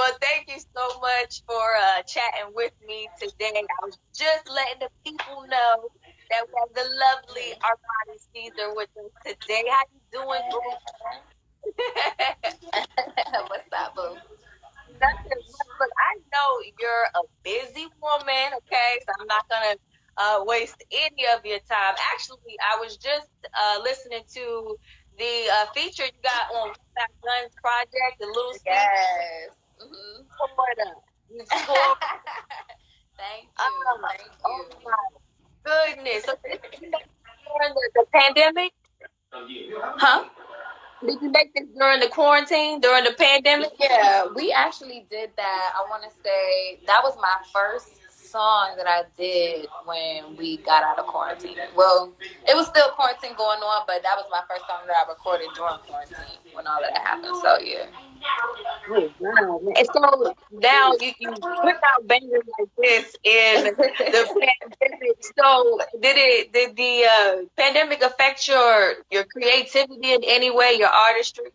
Well, thank you so much for chatting with me today. I was just letting the people know that we have the lovely Armani Caesar with us today. How you doing, boo? What's up, boo? Nothing much. Look, I know you're a busy woman, okay? So I'm not gonna waste any of your time. Actually, I was just listening to the feature you got on What That Guns project, the little sneak Yes. Mm-hmm. scored. You scored. Thank you. Uh, Thank oh you. my goodness! So did you make this during the pandemic? Huh? Did you make this during the quarantine, during the pandemic? Yeah, we actually did that. I want to say that was my first song that I did when we got out of quarantine. Well, it was still quarantine going on, but that was my first song that I recorded during quarantine when all of that happened. So yeah. Oh wow! And so now you put out bangers like this in the pandemic. So did the pandemic affect your creativity in any way, your artistry?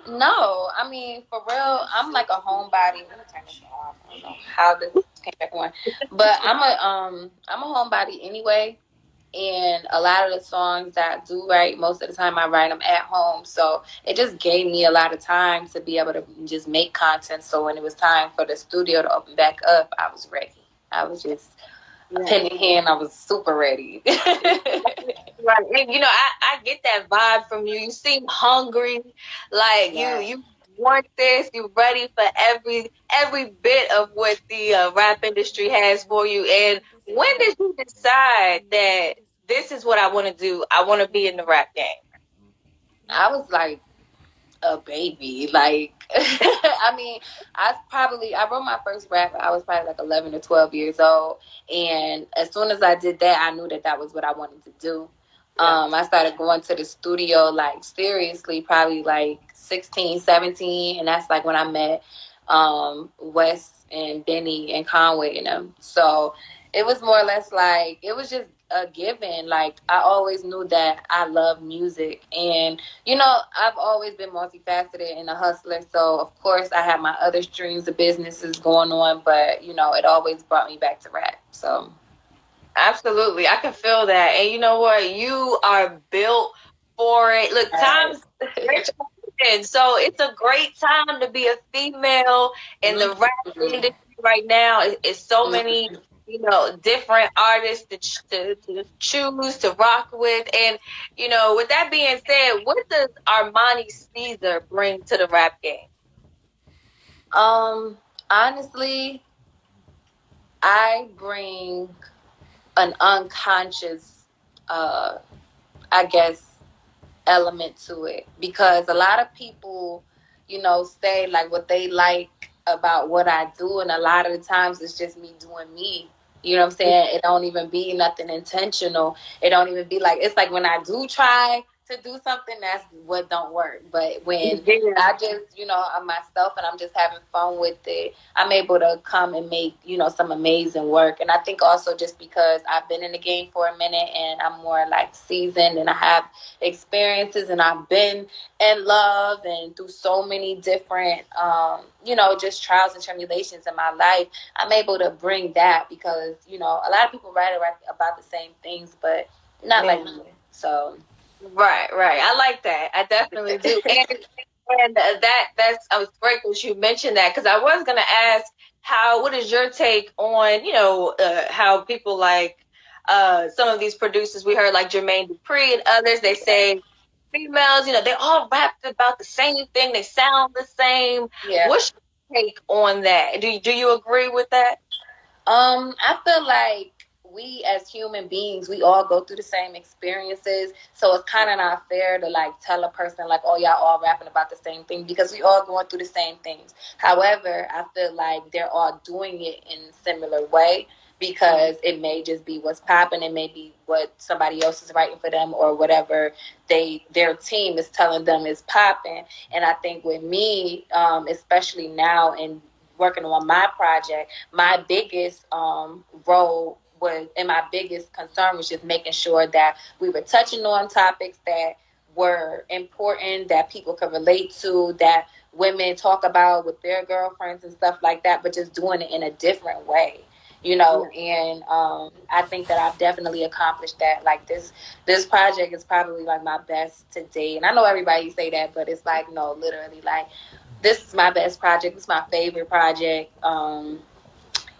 No. I mean, for real, I'm like a homebody. Let me turn this off. I don't know how this came back on. But I'm a homebody anyway. And a lot of the songs that I do write, most of the time I write them at home. So it just gave me a lot of time to be able to just make content. So when it was time for the studio to open back up, I was ready. I was just a Yeah. pen in hand. I was super ready. Right. And I get that vibe from you. You seem hungry, like Yeah. you want this, you're ready for every bit of what the rap industry has for you. And when did you decide that this is what I want to do? I want to be in the rap game. I was like a baby. Like, I mean, I wrote my first rap. I was probably like 11 or 12 years old, and as soon as I did that, I knew that that was what I wanted to do. Yeah. I started going to the studio like seriously, probably like 16, 17, and that's like when I met Wes and Benny and Conway and them. So it was more or less like it was just a given. Like I always knew that I love music, and I've always been multifaceted and a hustler. So, of course, I have my other streams of businesses going on, but, it always brought me back to rap. So, Absolutely. I can feel that. And you know what? You are built for it. Look, times rich and so it's a great time to be a female in the rap industry right now. It's so many, different artists to choose to rock with. And, with that being said, what does Armani Caesar bring to the rap game? um, honestly, I bring an unconscious, uh, I guess, element to it because a lot of people, say like what they like about what I do, and a lot of the times it's just me doing me. You know what I'm saying? It don't even be nothing intentional. It don't even be like it's like when I do try to do something, that's what don't work. But when Yeah. I just, I'm myself and I'm just having fun with it, I'm able to come and make, some amazing work. And I think also just because I've been in the game for a minute and I'm more like seasoned and I have experiences and I've been in love and through so many different just trials and tribulations in my life, I'm able to bring that because a lot of people write about the same things but not like Yeah. me. So Right, right. I like that. I definitely do. And that's I was grateful you mentioned that because I was gonna ask what is your take on how people like some of these producers we heard like Jermaine Dupri and others they say females they all rap about the same thing, they sound the same. yeah. What's your take on that? Do you agree with that? I feel like we as human beings, we all go through the same experiences. So it's kind of not fair to like tell a person like, oh, y'all all rapping about the same thing because we all going through the same things. However, I feel like they're all doing it in a similar way because it may just be what's popping. It may be what somebody else is writing for them or whatever their team is telling them is popping. And I think with me, especially now in working on my project, my biggest role was, and my biggest concern was just making sure that we were touching on topics that were important, that people could relate to, that women talk about with their girlfriends and stuff like that, but just doing it in a different way, you know. And I think that I've definitely accomplished that. Like this project is probably like my best to date, and I know everybody say that, but it's like, no, literally, like, this is my best project. It's my favorite project.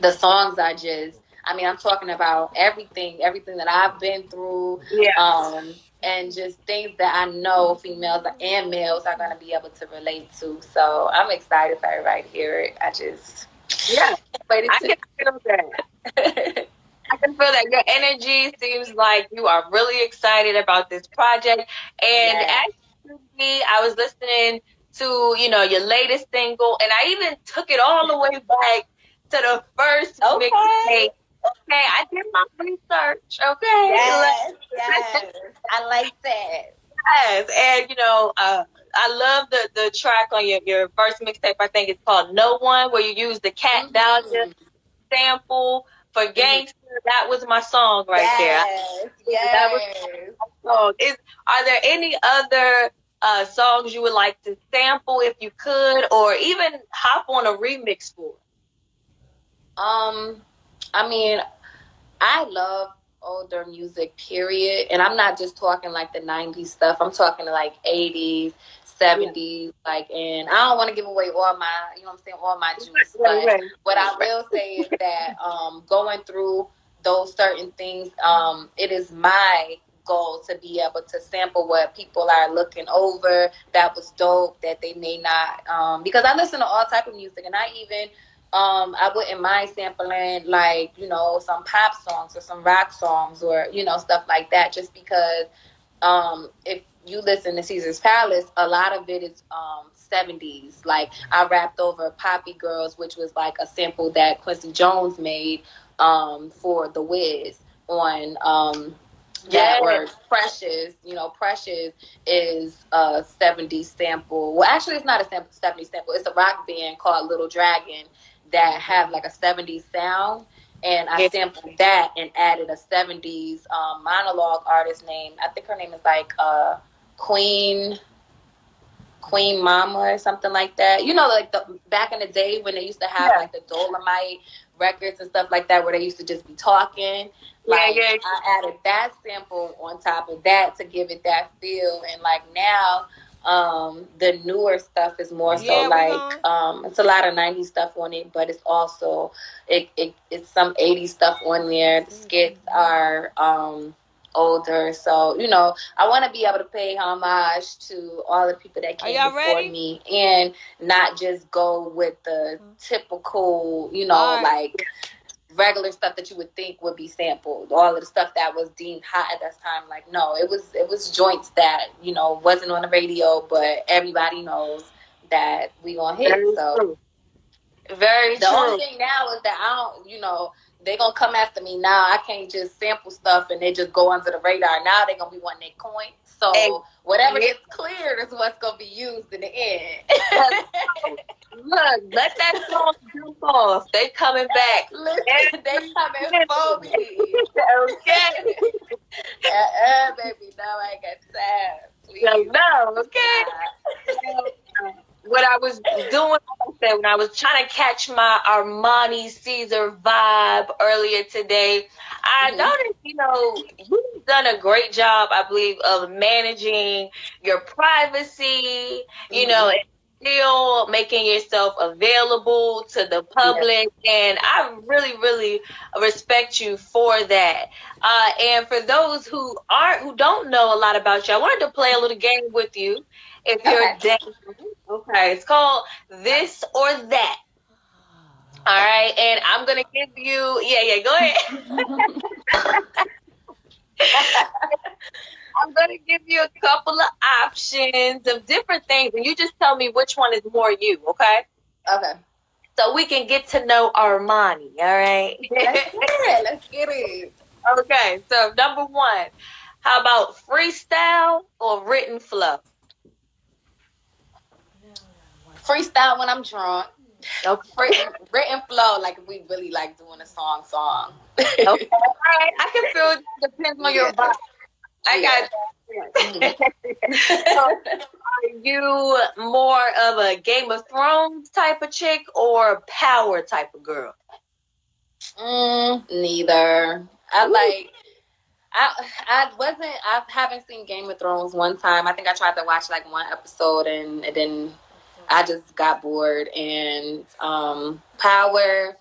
The songs are just, I mean, I'm talking about everything that I've been through, Yeah. and just things that I know females and males are going to be able to relate to. So I'm excited for everybody to hear it. I just Yeah. waited I to. can feel that. I can feel that your energy seems like you are really excited about this project. And Yes. actually, I was listening to, your latest single, and I even took it all the way back to the first Okay. mixtape. Okay, I did my research. Okay, Yes. Yes. I like that. yes, and I love the track on your first mixtape. I think it's called "No One," where you use the Cat Dahlia Mm-hmm. sample for Mm-hmm. "Gangster." That was my song right there. Yes. That was Yes. my song. Are there any other songs you would like to sample if you could, or even hop on a remix for? Um, I mean, I love older music, period. And I'm not just talking like the 90s stuff. I'm talking like 80s, Yeah, 70s, like, and I don't want to give away all my, you know what I'm saying, all my juice. right, But right, what I right. will say is that going through those certain things, it is my goal to be able to sample what people are looking over that was dope that they may not, because I listen to all type of music, and I even I wouldn't mind sampling, like, some pop songs or some rock songs, or stuff like that, just because if you listen to Caesar's Palace, a lot of it is 70s. Like, I rapped over Poppy Girls, which was like a sample that Quincy Jones made for The Wiz on that Yeah, word Precious. Precious is a 70s sample. Well, actually, it's not a 70s sample. It's a rock band called Little Dragon that have like a 70s sound. And I yeah, sampled that and added a 70s monologue artist name. I think her name is like Queen Queen Mama or something like that. Like the back in the day when they used to have yeah, like the Dolomite records and stuff like that, where they used to just be talking. yeah, Like, yeah. I added that sample on top of that to give it that feel. And like now, the newer stuff is more so like it's a lot of 90s stuff on it, but it's also it's some 80s stuff on there. The skits are older, so I want to be able to pay homage to all the people that came before me, and not just go with the typical, like regular stuff that you would think would be sampled. All of the stuff that was deemed hot at that time, like, no, it was joints that wasn't on the radio, but everybody knows that we gonna hit. Very So true. Very the only true. thing now is that I don't, they gonna come after me now. I can't just sample stuff and they just go under the radar. Now they gonna be wanting their coin. And So whatever yeah, gets cleared is what's gonna be used in the end. look, let that song jump off. They coming back Listen, they every coming for minute. me. Okay. Baby, no, I ain't got time. So, Please no, okay. stop. What I was doing, like I said, when I was trying to catch my Armani Caesar vibe earlier today, I Hmm. noticed, you've done a great job, I believe, of managing your privacy, Hmm. and still making yourself available to the Yeah. public. And I really, really respect you for that. And for those who don't know a lot about you, I wanted to play a little game with you if you're Okay. down. Okay, it's called This or That. All right, and I'm gonna give you, yeah, yeah, go ahead. I'm gonna give you a couple of options of different things, and you just tell me which one is more you, okay? Okay. So we can get to know Armani, all right? Let's get it. Let's get it. Okay, so number one, how about freestyle or written flow? Freestyle when I'm drunk. Okay, Written flow, like if we really like doing a song. okay, all right. I can feel it depends on your Yeah. vibe. I Yeah. got So, are you more of a Game of Thrones type of chick or power type of girl? Neither. I Ooh, like. I wasn't. I haven't seen Game of Thrones one time. I think I tried to watch like one episode and then I just got bored. And Power.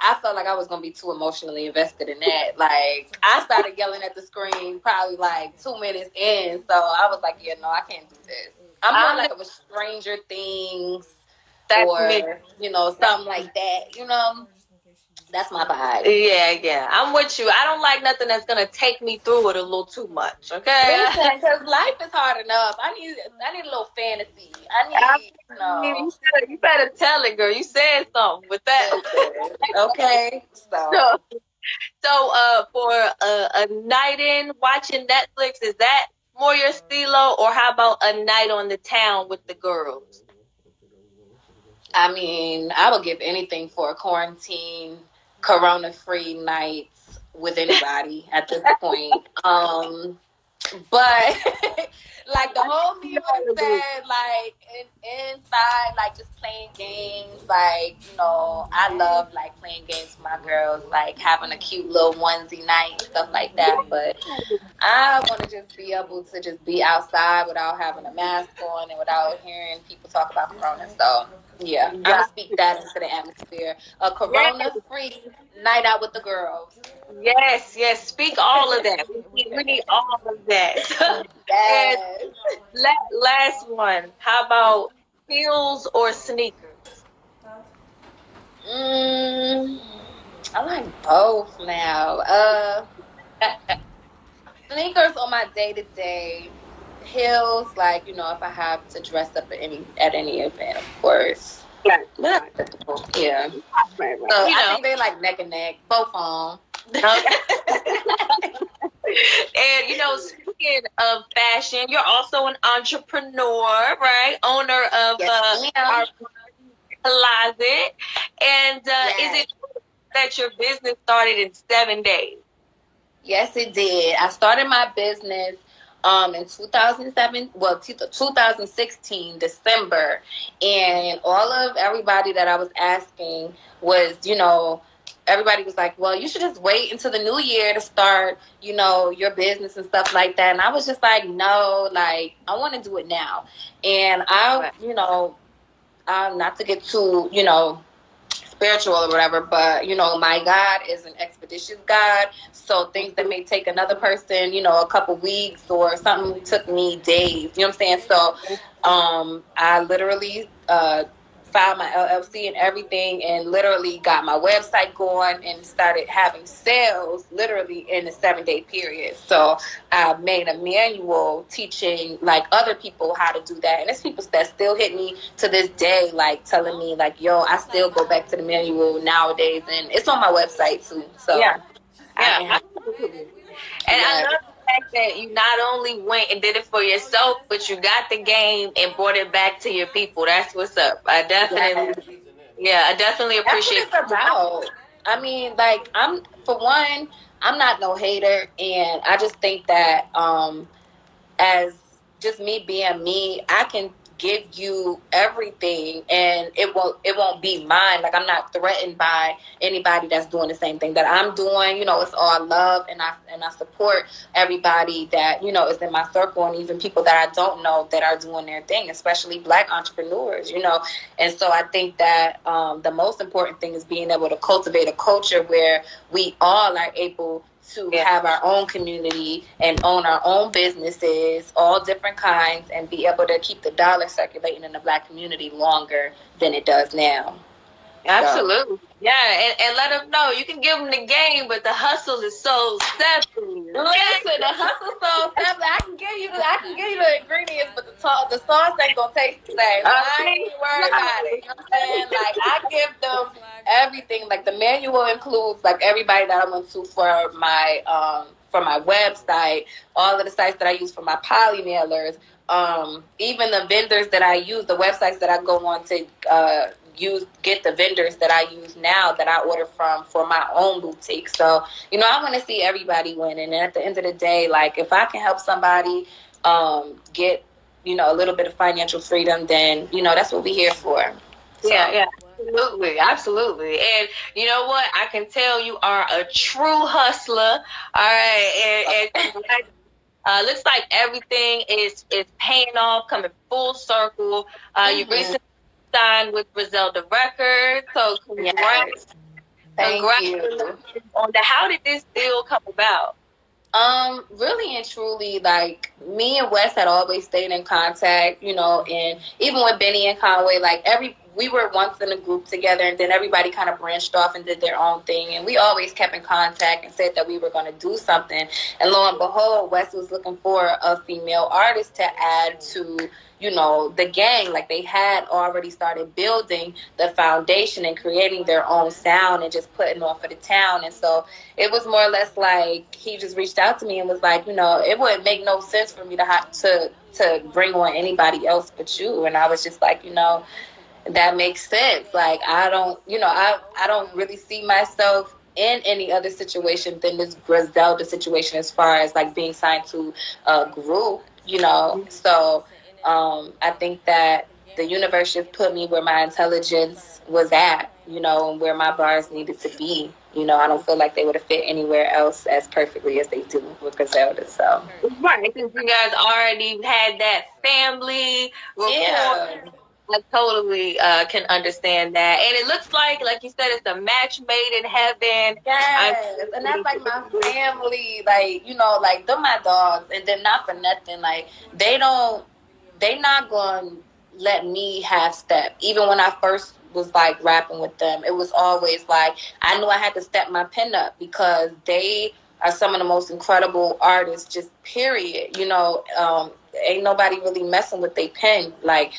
I felt like I was gonna be too emotionally invested in that. Like I started yelling at the screen probably like 2 minutes in, so I was like, yeah, no, I can't do this. I'm more I'm like the, of a Stranger Things that's me. or something like that. That's my vibe. Yeah, yeah. I'm with you. I don't like nothing that's gonna take me through it a little too much. Okay. Listen, because life is hard enough. I need a little fantasy. I I need you better tell it, girl. You said something with that. listen. Okay, so So, for a night in watching Netflix, is that more your stilo, or how about a night on the town with the girls? I mean, I would give anything for a quarantine, corona-free nights with anybody at this point. But like the whole me would have said, like inside, like just playing games. Like I love like playing games with my girls, like having a cute little onesie night, stuff like that. But I want to just be able to just be outside without having a mask on and without hearing people talk about corona. So yeah, I'm gonna Yeah. speak that into the atmosphere. A Yes, corona-free night out with the girls. yes, yes. Speak all of that. We need all of that. And Yes. last one. How about heels or sneakers? Mm, I like both now. Sneakers on my day to day. Heels, like if I have to dress up at any event, of course. Right, But right, yeah. right, So right. I think they like neck and neck, both on. Okay. And speaking of fashion, you're also an entrepreneur, right? Owner of Yes, ma'am. our closet. And is Yes. it that your business started in 7 days? Yes, it did. I started my business in 2007, well, 2016 December, and all of everybody that I was asking was, everybody was like, "Well, you should just wait until the new year to start, your business and stuff like that." And I was just like, "No, like I want to do it now." And Right. not to get too, spiritual or whatever, but my God is an expeditious God. So things that may take another person, a couple weeks or something took me days. You know what I'm saying? So I literally filed my LLC and everything and literally got my website going and started having sales literally in a 7-day period. So I made a manual teaching like other people how to do that. And there's people that still hit me to this day, like telling me like, yo, I still go back to the manual nowadays and it's on my website too. Yeah. So I Yeah. can have Absolutely. And I yeah. love the fact that you not only went and did it for yourself, but you got the game and brought it back to your people. That's what's up. Yes. I definitely That's what appreciate it's about. I mean, like for one, I'm not no hater and I just think that as just me being me, I can give you everything and it won't be mine. Like I'm not threatened by anybody that's doing the same thing that I'm doing. It's all love and I support everybody that, is in my circle and even people that I don't know that are doing their thing, especially Black entrepreneurs. And so I think that the most important thing is being able to cultivate a culture where we all are able to yeah. have our own community and own our own businesses, all different kinds, and be able to keep the dollar circulating in the Black community longer than it does now. So, Absolutely. Yeah, and let them know you can give them the game, but the hustle is so separate. Okay. listen, the hustle sauce. I can give you the ingredients, but the sauce ain't gonna taste the same. So I ain't Okay. even worried about it. You know what I'm saying? Like I give them everything. Like the manual includes like everybody that I went to for my website, all of the sites that I use for my poly mailers, even the vendors that I use, the websites that I go on to get the vendors that I use now that I order from for my own boutique. So, I want to see everybody win. And at the end of the day, like, if I can help somebody get, a little bit of financial freedom, then, that's what we're here for. Yeah, So, yeah, absolutely, absolutely. And you know what? I can tell you are a true hustler. All right, and looks like everything is paying off, coming full circle. You mm-hmm. recently signed with Griselda Records, so Yes. Thank you. congratulations on that. How did this deal come about? Really and truly, like, me and Wes had always stayed in contact, and even with Benny and Conway, like, we were once in a group together, and then everybody kind of branched off and did their own thing, and we always kept in contact and said that we were going to do something. And lo and behold, Wes was looking for a female artist to add to, the gang. Like, they had already started building the foundation and creating their own sound and just putting on for the town. And so it was more or less like he just reached out to me and was like, it wouldn't make no sense for me to have to bring on anybody else but you. And I was just like, that makes sense. Like, I don't, I don't really see myself in any other situation than this Griselda situation, as far as like being signed to a group. So I think that the universe just put me where my intelligence was at, and where my bars needed to be. I don't feel like they would have fit anywhere else as perfectly as they do with Griselda. So Right, since you guys already had that family rapport, yeah. I totally can understand that. And it looks like you said, it's a match made in heaven. I'm Yes, and that's like my family, like, like they're my dogs, and then not for nothing, like they not gonna let me have step. Even when I first was like rapping with them, it was always like I knew I had to step my pen up because they are some of the most incredible artists, just period. Ain't nobody really messing with their pen, like,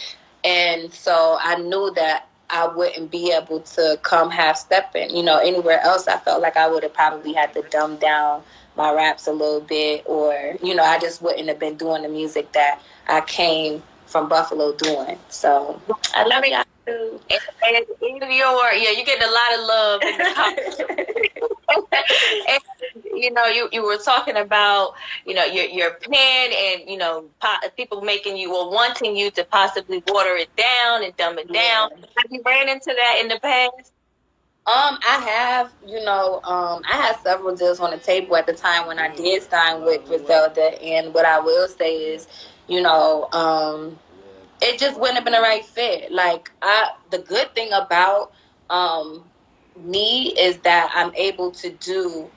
and so I knew that I wouldn't be able to come half stepping. Anywhere else, I felt like I would have probably had to dumb down my raps a little bit, or I just wouldn't have been doing the music that I came from Buffalo doing. So I love I y'all too. and in your, yeah, you get a lot of love in the comments. And you were talking about your pen, and people making you, or wanting you to possibly water it down and dumb it down. Yeah. Have you ran into that in the past? I have, I had several deals on the table at the time when I did sign with Griselda, and what I will say is, it just wouldn't have been the right fit. Like, the good thing about um me is that I'm able to do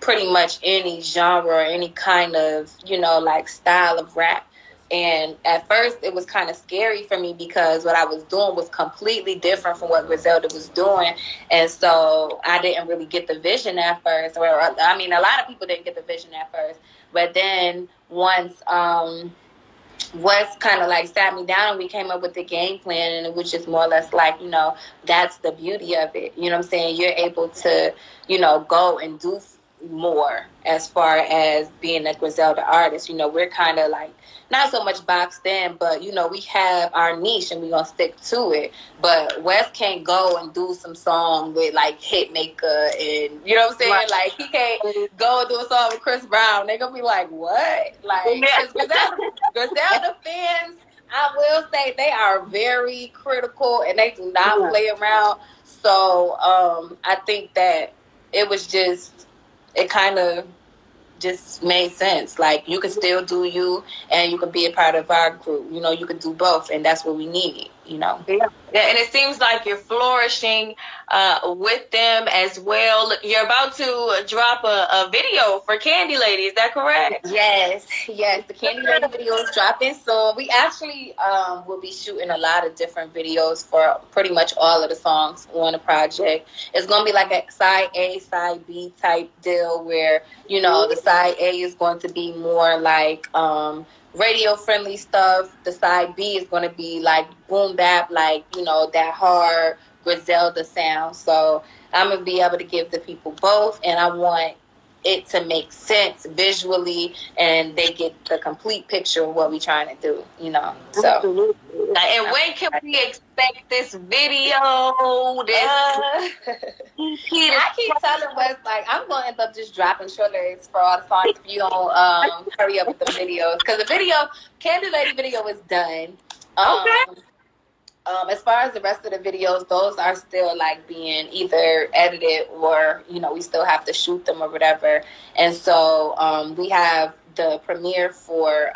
pretty much any genre or any kind of, like, style of rap. And at first it was kind of scary for me because what I was doing was completely different from what Griselda was doing. And so I didn't really get the vision at first. Or, I mean, a lot of people didn't get the vision at first. But then once Wes kind of like sat me down and we came up with the game plan, and it was just more or less like, that's the beauty of it. You know what I'm saying? You're able to, go and do more as far as being a Griselda artist. We're kind of like not so much boxed in, but we have our niche and we're gonna stick to it. But Wes can't go and do some song with like Hitmaker, and you know what I'm saying? Right. Like, he can't go and do a song with Chris Brown. They gonna be like, what? Like, Yeah. because Griselda fans, I will say, they are very critical and they do not play around. So I think that it was just, it kind of just made sense. Like, you can still do you, and you can be a part of our group. You can do both, and that's what we need. Yeah. Yeah, and it seems like you're flourishing with them as well. Look, you're about to drop a video for Candy Lady. Is that correct? Yes, yes. The Candy Lady video is dropping. So we actually will be shooting a lot of different videos for pretty much all of the songs on the project. It's gonna be like a side A, side B type deal where, the side A is going to be more like radio friendly stuff. The side B is gonna be like boom bap, like, that hard Griselda sound. So I'm gonna be able to give the people both, and I want it to make sense visually, and they get the complete picture of what we're trying to do, So, Absolutely. And when can we expect this video? I keep telling Wes, like, I'm going to end up just dropping trailers for all the songs if you don't hurry up with the videos. Because the video, Candy Lady video is done. Okay. As far as the rest of the videos, those are still like being either edited or, we still have to shoot them or whatever. And so we have the premiere for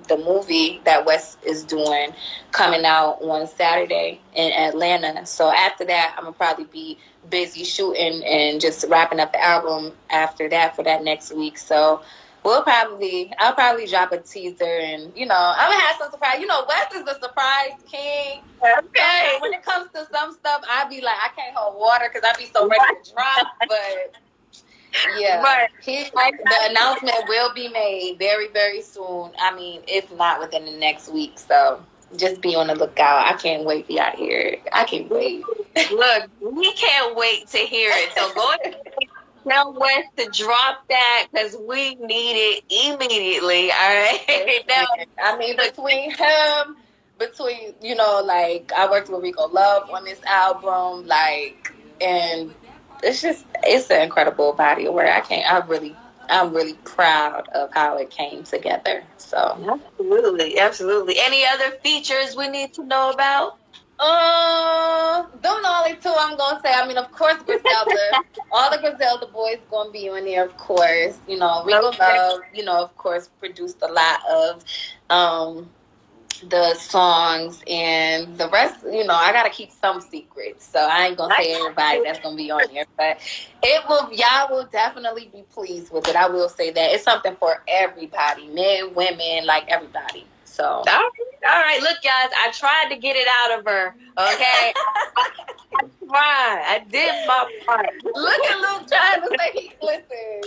the movie that Wes is doing coming out on Saturday in Atlanta. So after that, I'm going to probably be busy shooting and just wrapping up the album after that for that next week. So I'll probably drop a teaser, and I'm gonna have some surprise. Wes is the surprise king. Okay. When it comes to some stuff, I be like, I can't hold water because I be so ready to drop. But yeah, Right. The announcement will be made very, very soon. I mean, if not within the next week. So just be on the lookout. I can't wait for y'all to hear it. I can't wait. Look, we can't wait to hear it. So go ahead. Tell Wes to drop that because we need it immediately. All right. Now, I mean, between like I worked with Rico Love on this album, like, and it's an incredible body of work. I'm really proud of how it came together. So absolutely. Any other features we need to know about? Them the only two I'm gonna say. I mean, of course, Griselda. All the Griselda boys gonna be on there, of course. Rico Love, of course, produced a lot of the songs, and the rest, I gotta keep some secrets. So I ain't gonna say everybody that's gonna be on here, but y'all will definitely be pleased with it. I will say that it's something for everybody, men, women, like everybody. So all right. Look, guys, I tried to get it out of her. Okay, I tried. I did my part. Look at Luke trying to say, listen.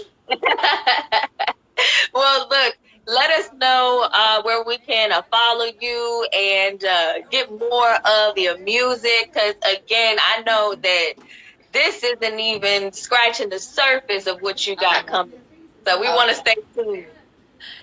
Well, look, let us know where we can follow you and get more of your music. Because, again, I know that this isn't even scratching the surface of what you got coming. So we want to stay tuned.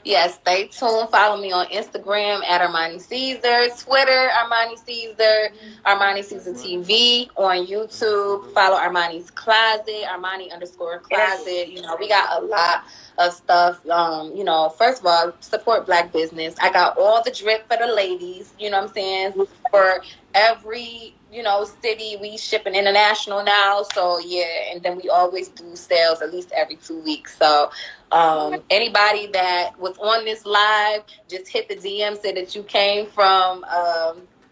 Yes, stay tuned. Follow me on Instagram at Armani Caesar, Twitter Armani Caesar, Armani Caesar TV, on YouTube. Follow Armani's Closet, Armani_Closet. We got a lot of stuff. First of all, support Black business. I got all the drip for the ladies. You know what I'm saying? For every city, we shipping international now. So yeah, and then we always do sales at least every 2 weeks. So anybody that was on this live, just hit the DM, say that you came from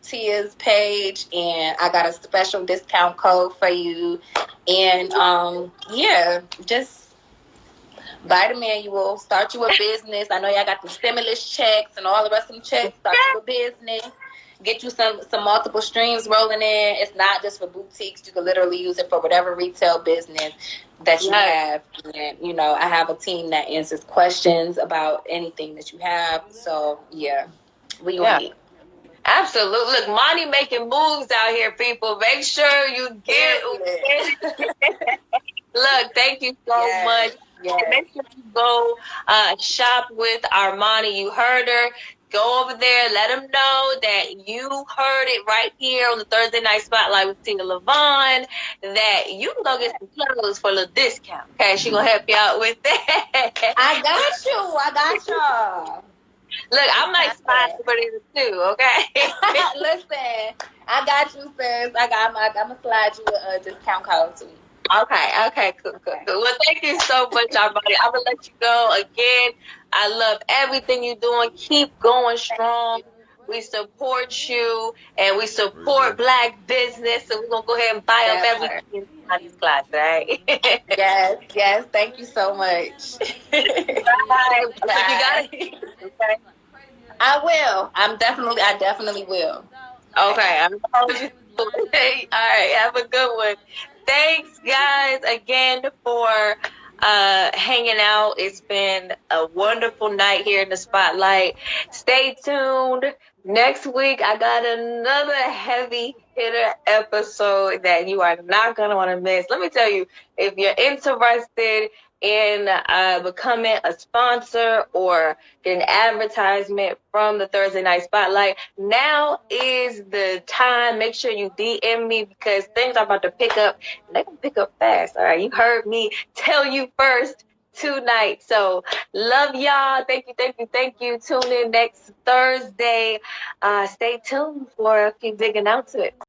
Tia's page, and I got a special discount code for you. And just buy the manual, start you a business. I know y'all got the stimulus checks and all the rest of them checks. Start you a business. Get you some multiple streams rolling in. It's not just for boutiques. You can literally use it for whatever retail business that you have. And, I have a team that answers questions about anything that you have. So, yeah, we on it. Absolutely. Look, money making moves out here, people. Make sure you get Look, thank you so much. Yes. Make sure you go shop with Armani. You heard her. Go over there. Let them know that you heard it right here on the Thursday Night Spotlight with Tina Levon. That you can go get some clothes for a little discount. Okay, she gonna help you out with that. I got y'all. Look, I'm like sliding for this too. Okay. Listen, I got you, sis. I'm gonna slide you a discount code too. Okay, cool. Well, thank you so much, Armani. I'm gonna let you go again. I love everything you're doing. Keep going strong. We support you and we support Black business. So we're gonna go ahead and buy up everything in Armani's class, right? Yes. Thank you so much. Bye. You got it. Okay. I will. I definitely will. Okay. I'm All right. Have a good one. Thanks, guys, again for hanging out. It's been a wonderful night here in the spotlight. Stay tuned. Next week, I got another heavy hitter episode that you are not going to want to miss. Let me tell you, if you're interested in becoming a sponsor or get an advertisement from the Thursday Night Spotlight, now is the time. Make sure you DM me because things are about to pick up. And they're going to pick up fast. All right. You heard me tell you first tonight. So love y'all. Thank you, thank you, thank you. Tune in next Thursday. Stay tuned for a few big announcements.